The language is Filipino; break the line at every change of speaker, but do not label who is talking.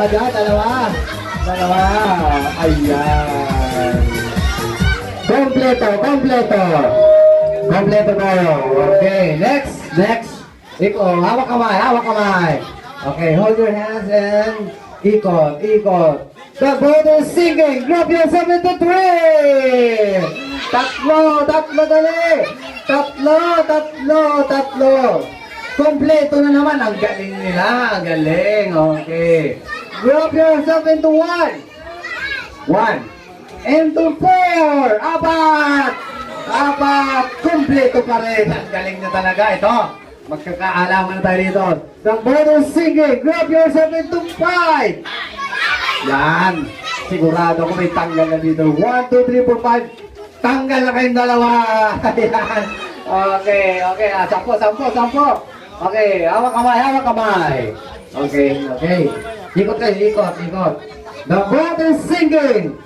dalawa dyan, dalawa. Dalawa. Ayan. Kompleto, kompleto. Kompleto tayo. Okay, next, next. Ikot, hawak kamay, hawak kamay. Okay, hold your hands and ikot, ikot. The boat is sinking. Grab yourself into 3. Tatlo, tatlo dali. Tatlo, tatlo, tatlo. Kompleto na naman. Ang galing nila. Ang galing. Okay. Grab yourself into 1. 1. Into 4. Apat. Apat. Kompleto pa rin. Ang galing na talaga. Ito. Magkakaalaman na tayo dito. The boat is sinking. Grab yourself into 5. Yan. Sigurado ko may tanggal na dito. 1, 2, 3, 4, 5. Tanggal na kayong dalawa. Yan. Okay, okay. 10. Okay, hawak kamay, hawak kamay. Okay, okay. Ikot kayo, ikot, ikot. The boat is sinking.